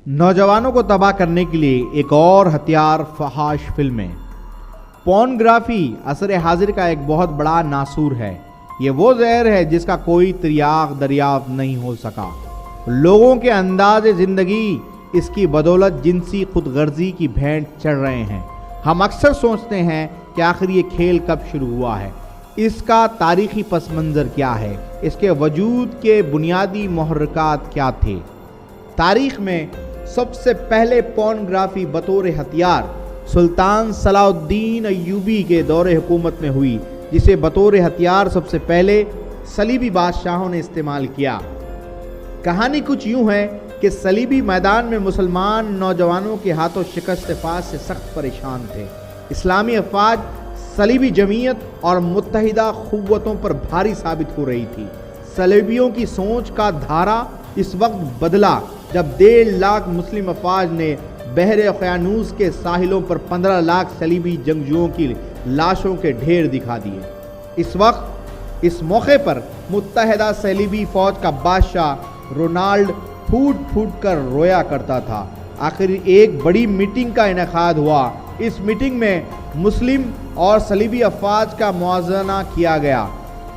नौजवानों को तबाह करने के लिए एक और हथियार फहाश फिल्में। पोर्नोग्राफी असर हाजिर का एक बहुत बड़ा नासूर है। ये वो जहर है जिसका कोई तिर्याक दरियाफ्त नहीं हो सका। लोगों के अंदाज जिंदगी इसकी बदौलत जिनसी खुदगर्जी की भेंट चढ़ रहे हैं। हम अक्सर सोचते हैं कि आखिर ये खेल कब शुरू हुआ है, इसका तारीखी पस मंज़र क्या है, इसके वजूद के बुनियादी मुहर्रिकात क्या थे। तारीख में सबसे पहले पोर्नोग्राफी बतौर हथियार सुल्तान सलाहुद्दीन अय्यूबी के दौरे हुकूमत में हुई, जिसे बतौर हथियार सबसे पहले सलीबी बादशाहों ने इस्तेमाल किया। कहानी कुछ यूं है कि सलीबी मैदान में मुसलमान नौजवानों के हाथों शिकस्त फाज से सख्त परेशान थे। इस्लामी अफवाज सलीबी जमीयत और मुत्तहिदा क़ुव्वतों पर भारी साबित हो रही थी। सलीबियों की सोच का धारा इस वक्त बदला जब 1.5 लाख मुस्लिम अफवाज ने बहरे क़यानूस के साहिलों पर 15 लाख सलीबी जंगजुओं की लाशों के ढेर दिखा दिए। इस मौके पर मुत्तहिदा सलीबी फ़ौज का बादशाह रोनाल्ड फूट फूट कर रोया करता था। आखिर एक बड़ी मीटिंग का इनेकाद हुआ। इस मीटिंग में मुस्लिम और सलीबी अफवाज का मुआवजा किया गया।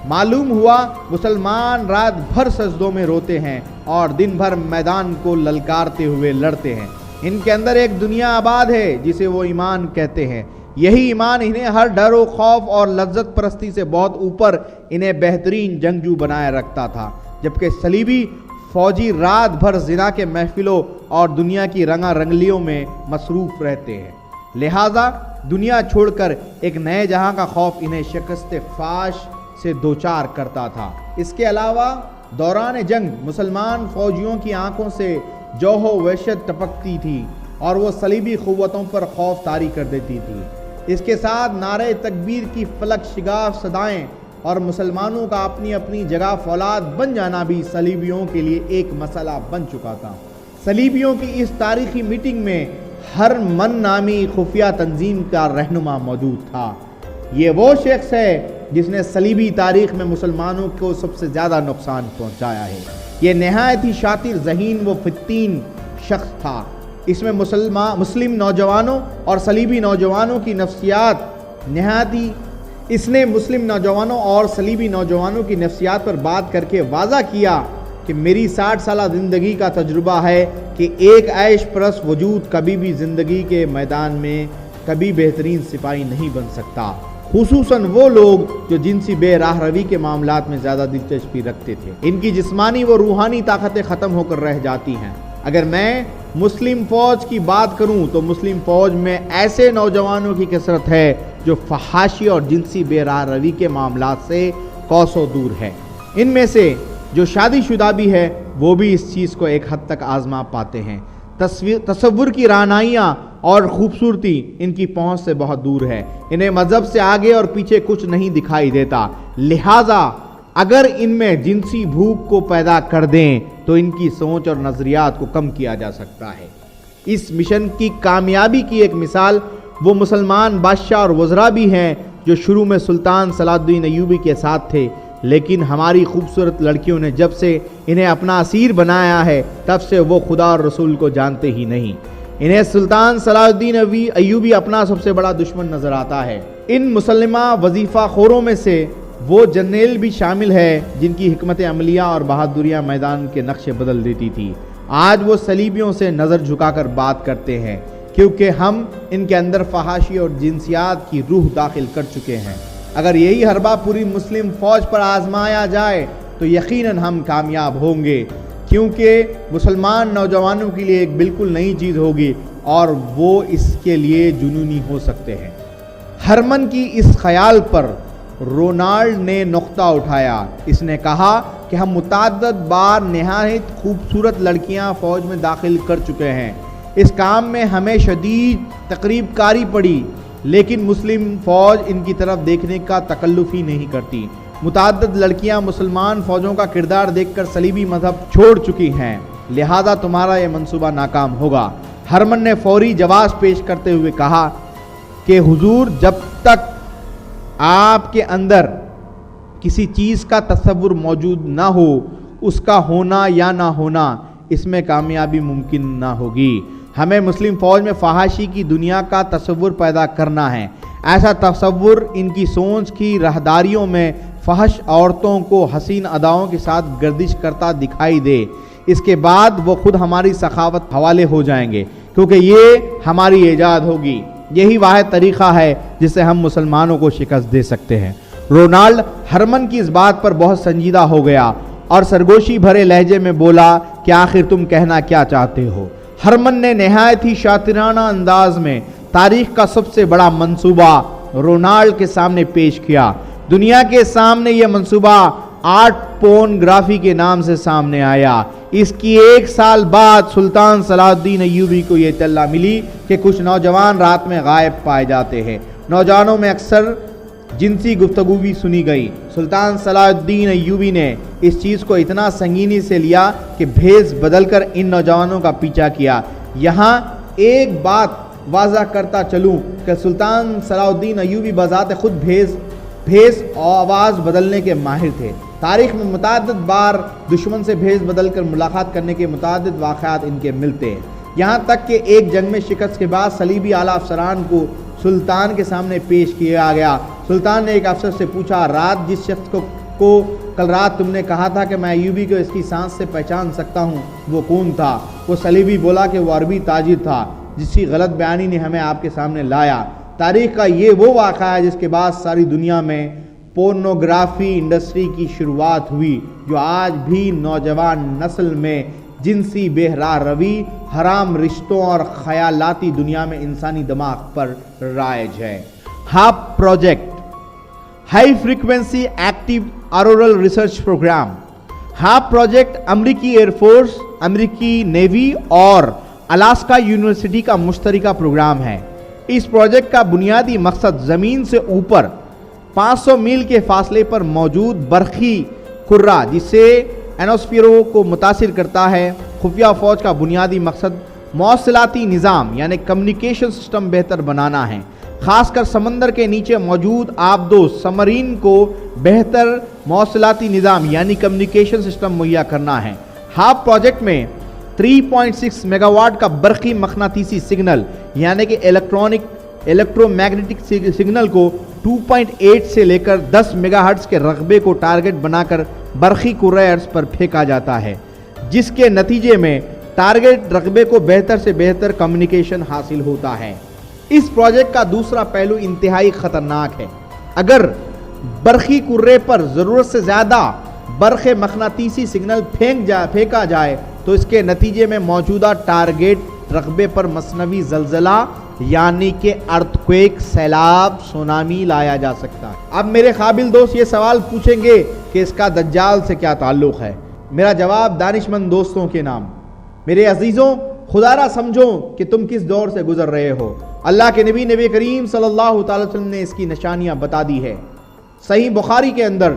मालूम हुआ मुसलमान रात भर सजदों में रोते हैं और दिन भर मैदान को ललकारते हुए लड़ते हैं। इनके अंदर एक दुनिया आबाद है जिसे वो ईमान कहते हैं। यही ईमान इन्हें हर डर व खौफ और लज्जत परस्ती से बहुत ऊपर इन्हें बेहतरीन जंगजू बनाए रखता था, जबकि सलीबी फौजी रात भर ज़िना के महफिलों और दुनिया की रंगा रंगलियों में मसरूफ़ रहते हैं। लिहाजा दुनिया छोड़कर एक नए जहां का खौफ इन्हें शिकस्त फाश से दोचार करता था। इसके अलावा दौरान जंग मुसलमान फौजियों की आंखों से जोहो वहशत टपकती थी और वो सलीबी क़ुव्वतों पर खौफ तारी कर देती थी। इसके साथ नारे तकबीर की फलक शिगाफ सदाएं और मुसलमानों का अपनी अपनी जगह फौलाद बन जाना भी सलीबियों के लिए एक मसला बन चुका था। सलीबियों की इस तारीखी मीटिंग में हर मन नामी खुफिया तंजीम का रहनुमा मौजूद था। ये वो शख्स है जिसने सलीबी तारीख में मुसलमानों को सबसे ज़्यादा नुकसान पहुंचाया है। ये नहायत ही शातिर ज़हीन व फितीन शख्स था। इसमें मुस्लिम नौजवानों और सलीबी नौजवानों की नफ्सियात की नफ्सियात पर बात करके वाज़ा किया कि मेरी 60 साल ज़िंदगी का तजुर्बा है कि एक ऐश परस्त वजूद कभी भी ज़िंदगी के मैदान में कभी बेहतरीन सिपाही नहीं बन सकता, खुसूसन वो लोग जो जिनसी बेराह रवी के मामलात में ज़्यादा दिलचस्पी रखते थे। इनकी जिस्मानी व रूहानी ताकतें ख़त्म होकर रह जाती हैं। अगर मैं मुस्लिम फ़ौज की बात करूं तो मुस्लिम फ़ौज में ऐसे नौजवानों की कसरत है जो फहाशी और जिनसी बेराह रवी के मामलात से कौसों दूर है। इनमें से जो शादीशुदा भी है वो भी इस चीज़ को एक हद तक आजमा पाते हैं। तसव्वुर की रानाइयाँ और ख़ूबसूरती इनकी पहुँच से बहुत दूर है। इन्हें मज़हब से आगे और पीछे कुछ नहीं दिखाई देता। लिहाजा अगर इनमें जिनसी भूख को पैदा कर दें तो इनकी सोच और नज़रियात को कम किया जा सकता है। इस मिशन की कामयाबी की एक मिसाल वो मुसलमान बादशाह और वज़रा भी हैं जो शुरू में सुल्तान सलाहुद्दीन अय्यूबी के साथ थे, लेकिन हमारी खूबसूरत लड़कियों ने जब से इन्हें अपना असीर बनाया है तब से वो खुदा और रसूल को जानते ही नहीं। इन्हें सुल्तान सलाहुद्दीन अय्यूबी अपना सबसे बड़ा दुश्मन नज़र आता है। इन मुसलमा वजीफ़ा खोरों में से वो जर्नेल भी शामिल है जिनकी हिकमत अमलिया और बहादुरियाँ मैदान के नक्शे बदल देती थी। आज वो सलीबियों से नज़र झुकाकर बात करते हैं क्योंकि हम इनके अंदर फहाशी और जिनसियात की रूह दाखिल कर चुके हैं। अगर यही हरबा पूरी मुस्लिम फ़ौज पर आजमाया जाए तो यकीनन हम कामयाब होंगे, क्योंकि मुसलमान नौजवानों के लिए एक बिल्कुल नई चीज़ होगी और वो इसके लिए जुनूनी हो सकते हैं। हरमन की इस ख्याल पर रोनाल्ड ने नुक्ता उठाया। इसने कहा कि हम मुतअद्दिद बार नहायत खूबसूरत लड़कियां फ़ौज में दाखिल कर चुके हैं। इस काम में हमें शदीद तकरीब कारी पड़ी, लेकिन मुस्लिम फ़ौज इनकी तरफ देखने का तकल्लुफ़ ही नहीं करती। मुतअद्दिद लड़कियां मुसलमान फ़ौजों का किरदार देखकर सलीबी मज़हब छोड़ चुकी हैं, लिहाजा तुम्हारा ये मंसूबा नाकाम होगा। हरमन ने फौरी जवाब पेश करते हुए कहा कि हुजूर, जब तक आपके अंदर किसी चीज़ का तसव्वुर मौजूद ना हो, उसका होना या ना होना اس میں کامیابی ممکن نہ ہوگی۔ ہمیں مسلم فوج میں فحاشی کی دنیا کا تصور پیدا کرنا ہے۔ ایسا تصور ان کی سوچ کی راہداریوں میں فحش عورتوں کو حسین اداؤں کے ساتھ گردش کرتا دکھائی دے، اس کے بعد وہ خود ہماری سخاوت حوالے ہو جائیں گے، کیونکہ یہ ہماری ایجاد ہوگی۔ یہی واحد طریقہ ہے جس سے ہم مسلمانوں کو شکست دے سکتے ہیں۔ رونالڈ ہرمن کی اس بات پر بہت سنجیدہ ہو گیا اور سرگوشی بھرے لہجے میں بولا کہ آخر تم کہنا کیا چاہتے ہو۔ ہرمن نے نہایت ہی شاطرانہ انداز میں تاریخ کا سب سے بڑا منصوبہ رونالڈ کے سامنے پیش کیا۔ دنیا کے سامنے یہ منصوبہ آرٹ پورنوگرافی کے نام سے سامنے آیا۔ اس کی 1 سال بعد سلطان صلاح الدین ایوبی کو یہ اطلاع ملی کہ کچھ نوجوان رات میں غائب پائے جاتے ہیں۔ نوجوانوں میں اکثر جنسی گفتگو بھی سنی گئی۔ سلطان صلاح الدین ایوبی نے اس چیز کو اتنا سنگینی سے لیا کہ بھیس بدل کر ان نوجوانوں کا پیچھا کیا۔ یہاں ایک بات واضح کرتا چلوں کہ سلطان صلاح الدین ایوبی بذات خود بھیس اور آواز بدلنے کے ماہر تھے۔ تاریخ میں متعدد بار دشمن سے بھیس بدل کر ملاقات کرنے کے متعدد واقعات ان کے ملتے ہیں، یہاں تک کہ ایک جنگ میں شکست کے بعد صلیبی اعلیٰ افسران کو سلطان کے سامنے پیش کیا گیا۔ سلطان نے ایک افسر سے پوچھا، رات جس شخص کو کل رات تم نے کہا تھا کہ میں ایوبی کو اس کی سانس سے پہچان سکتا ہوں، وہ کون تھا؟ وہ صلیبی بولا کہ وہ عربی تاجر تھا جس کی غلط بیانی نے ہمیں آپ کے سامنے لایا۔ تاریخ کا یہ وہ واقعہ ہے جس کے بعد ساری دنیا میں پورنوگرافی انڈسٹری کی شروعات ہوئی، جو آج بھی نوجوان نسل میں جنسی بے راہ روی، حرام رشتوں اور خیالاتی دنیا میں انسانی دماغ پر رائج ہے۔ ہاپ project, high frequency active auroral research program. ہاپ پروجیکٹ امریکی ایئر فورس، امریکی نیوی اور الاسکا یونیورسٹی کا مشترکہ پروگرام ہے۔ اس پروجیکٹ کا بنیادی مقصد زمین سے اوپر 500 میل کے فاصلے پر موجود برقی کرہ جسے اینوسفیرو کو متاثر کرتا ہے۔ خفیہ فوج کا بنیادی مقصد مواصلاتی نظام یعنی کمیونیکیشن سسٹم بہتر بنانا ہے، خاص کر سمندر کے نیچے موجود آبدوز سمرین کو بہتر مواصلاتی نظام یعنی کمیونیکیشن سسٹم مہیا کرنا ہے۔ ہاپ پروجیکٹ میں 3.6 میگا واٹ کا برقی مقناطیسی سگنل یعنی کہ الیکٹرو میگنیٹک سگنل کو 2.8 سے لے کر 10 میگا ہرٹز کے رقبے کو ٹارگٹ بنا کر برقی کرۂ ارض پر پھینکا جاتا ہے، جس کے نتیجے میں ٹارگٹ رقبے کو بہتر سے بہتر کمیونیکیشن حاصل ہوتا ہے۔ اس پروجیکٹ کا دوسرا پہلو انتہائی خطرناک ہے۔ اگر برقی کرے پر ضرورت سے زیادہ برق مقناطیسی سگنل پھینکا جائے تو اس کے نتیجے میں موجودہ ٹارگٹ رقبے پر مصنوعی زلزلہ یعنی کہ ارتھکویک، سیلاب، سونامی لایا جا سکتا ہے۔ اب میرے قابل دوست یہ سوال پوچھیں گے کہ اس کا دجال سے کیا تعلق ہے؟ میرا جواب دانش مند دوستوں کے نام، میرے عزیزوں، خدا را سمجھو کہ تم کس دور سے گزر رہے ہو۔ اللہ کے نبی کریم صلی اللہ تعالی وسلم نے اس کی نشانیاں بتا دی ہے۔ صحیح بخاری کے اندر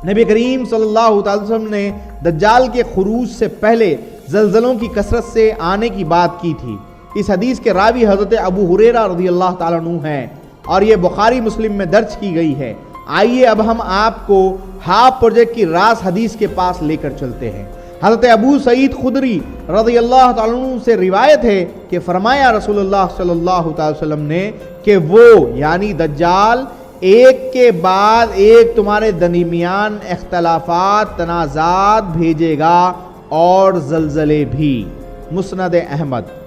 نبی کریم صلی اللہ تعالی وسلم نے دجال کے خروج سے پہلے زلزلوں کی کثرت سے آنے کی بات کی تھی۔ اس حدیث کے راوی حضرت ابو ہریرہ رضی اللہ تعالیٰ عنہ ہیں اور یہ بخاری مسلم میں درج کی گئی ہے۔ آئیے اب ہم آپ کو ہاپ پروجیکٹ کی راز حدیث کے پاس لے کر چلتے ہیں۔ حضرت ابو سعید خدری رضی اللہ تعالیٰ عنہ سے روایت ہے کہ فرمایا رسول اللہ صلی اللہ تعالی وسلم نے کہ وہ یعنی دجال ایک کے بعد ایک تمہارے درمیان اختلافات، تنازعات بھیجے گا اور زلزلے بھی۔ مسند احمد۔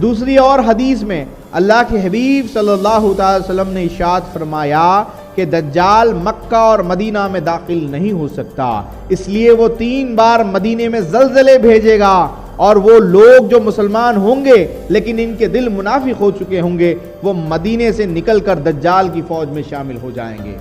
دوسری اور حدیث میں اللہ کے حبیب صلی اللہ تعالی وسلم نے ارشاد فرمایا کہ دجال مکہ اور مدینہ میں داخل نہیں ہو سکتا، اس لیے وہ 3 بار مدینے میں زلزلے بھیجے گا اور وہ لوگ جو مسلمان ہوں گے لیکن ان کے دل منافق ہو چکے ہوں گے وہ مدینے سے نکل کر دجال کی فوج میں شامل ہو جائیں گے۔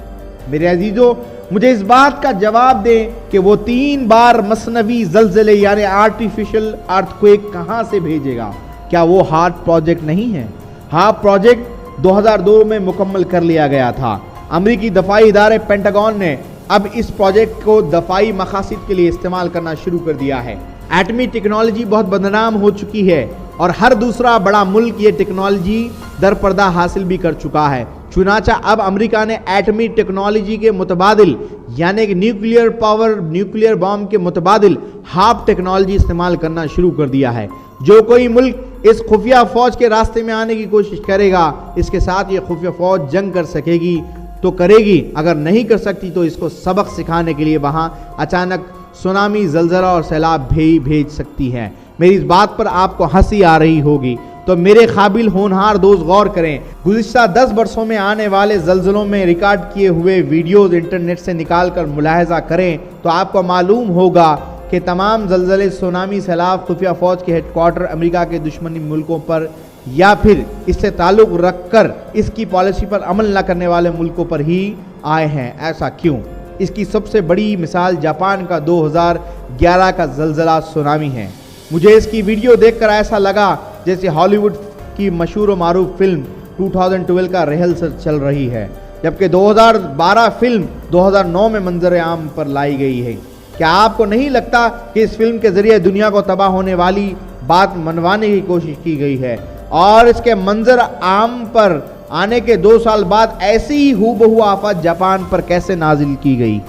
میرے عزیزو، مجھے اس بات کا جواب دیں کہ وہ 3 بار مصنوعی زلزلے یعنی آرٹیفیشل ارتھکویک کہاں سے بھیجے گا؟ کیا وہ ہاپ پروجیکٹ نہیں ہے؟ ہاپ پروجیکٹ 2002 میں مکمل کر لیا گیا تھا۔ امریکی دفاعی ادارے پینٹاگون نے اب اس پروجیکٹ کو دفاعی مقاصد کے لیے استعمال کرنا شروع کر دیا ہے۔ ایٹمی ٹیکنالوجی بہت بدنام ہو چکی ہے اور ہر دوسرا بڑا ملک یہ ٹیکنالوجی در پردہ حاصل بھی کر چکا ہے۔ चुनाचा अब अमेरिका ने एटमी टेक्नोलॉजी के मुतबादिल यानी कि न्यूक्लियर बॉम्ब के मुतबादिल हाफ टेक्नोलॉजी इस्तेमाल करना शुरू कर दिया है। जो कोई मुल्क इस खुफिया फौज के रास्ते में आने की कोशिश करेगा, इसके साथ ये खुफिया फौज जंग कर सकेगी तो करेगी, अगर नहीं कर सकती तो इसको सबक सिखाने के लिए वहां अचानक सुनामी, जलजला और सैलाब भी भेज सकती है। मेरी इस बात पर आपको हंसी आ रही होगी, तो मेरे काबिल होनहार दोस्त गौर करें। गुज़िश्ता 10 वर्षों में आने वाले जल्जलों में रिकॉर्ड किए हुए वीडियोस इंटरनेट से निकाल कर मुलाहजा करें तो आपको मालूम होगा कि तमाम जल्जले, सुनामी, सैलाब खुफिया फौज के हेडक्वार्टर अमेरिका के दुश्मनी मुल्कों पर या फिर इससे ताल्लुक़ रखकर इसकी पॉलिसी पर अमल न करने वाले मुल्कों पर ही आए हैं। ऐसा क्यों? इसकी सबसे बड़ी मिसाल जापान का 2011 का जल्जला सुनामी है। मुझे इसकी वीडियो देखकर ऐसा लगा जैसे हॉलीवुड की मशहूर और मारूफ फिल्म 2012 का रिहर्सल चल रही है, जबकि 2012 फिल्म 2009 में मंजर आम पर लाई गई है। क्या आपको नहीं लगता कि इस फिल्म के जरिए दुनिया को तबाह होने वाली बात मनवाने की कोशिश की गई है और इसके मंजर आम पर आने के 2 साल बाद ऐसी ही हूबहू आफत जापान पर कैसे नाजिल की गई?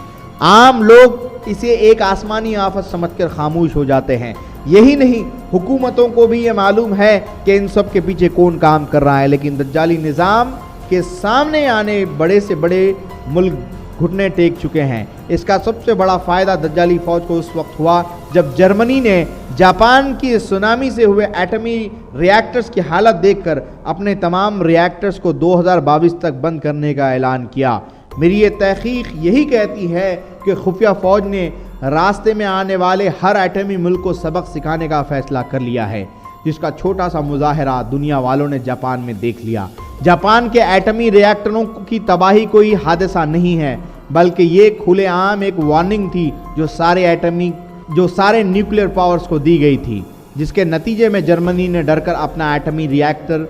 आम लोग इसे एक आसमानी आफत समझकर खामोश हो जाते हैं। यही नहीं, हुकूमतों को भी ये मालूम है कि इन सब के पीछे कौन काम कर रहा है, लेकिन दज्जाली निज़ाम के सामने आने बड़े से बड़े मुल्क घुटने टेक चुके हैं। इसका सबसे बड़ा फ़ायदा दज्जाली फ़ौज को उस वक्त हुआ जब जर्मनी ने जापान की सुनामी से हुए एटमी रिएक्टर्स की हालत देखकर अपने तमाम रिएक्टर्स को 2022 तक बंद करने का ऐलान किया। मेरी ये तहकीक यही कहती है कि खुफिया फ़ौज ने रास्ते में आने वाले हर एटमी मुल्क को सबक सिखाने का फ़ैसला कर लिया है, जिसका छोटा सा मुजाहरा दुनिया वालों ने जापान में देख लिया। जापान के एटमी रिएक्टरों की तबाही कोई हादसा नहीं है, बल्कि ये खुलेआम एक वार्निंग थी जो सारे न्यूक्लियर पावर्स को दी गई थी, जिसके नतीजे में जर्मनी ने डरकर अपना एटमी रिएक्टर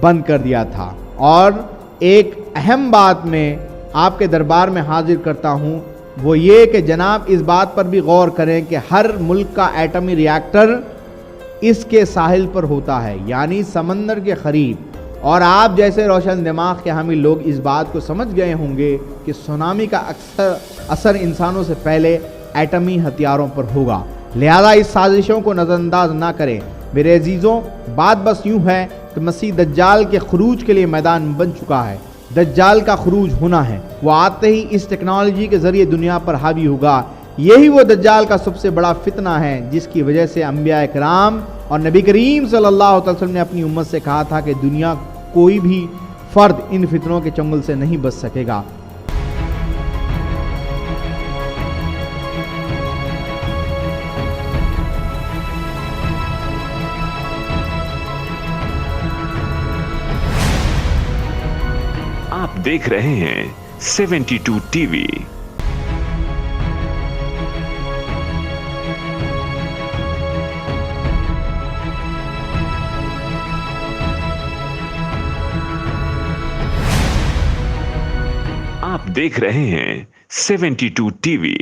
बंद कर दिया था। और एक अहम बात मैं आपके दरबार में हाजिर करता हूँ, वो ये कि जनाब इस बात पर भी गौर करें कि हर मुल्क का एटमी रिएक्टर इसके साहिल पर होता है, यानी समंदर के करीब। और आप जैसे रोशन दिमाग के हामी लोग इस बात को समझ गए होंगे कि सुनामी का अक्सर असर इंसानों से पहले एटमी हथियारों पर होगा, लिहाजा इस साजिशों को नज़रअंदाज ना करें। मेरे अजीज़ों, बात बस यूँ है कि मसीह दज्जाल के खुरूज के लिए मैदान बन चुका है। दज्जाल का खुरूज होना है, वो आते ही इस टेक्नोलॉजी के ज़रिए दुनिया पर हावी होगा। यही वो दज्जाल का सबसे बड़ा फितना है, जिसकी वजह से अंबिया इकराम और नबी करीम सल्लल्लाहु अलैहि वसल्लम ने अपनी उम्मत से कहा था कि दुनिया कोई भी फर्द इन फितनों के चंगुल से नहीं बच सकेगा। आप देख रहे हैं 72 टीवी। आप देख रहे हैं 72 टीवी।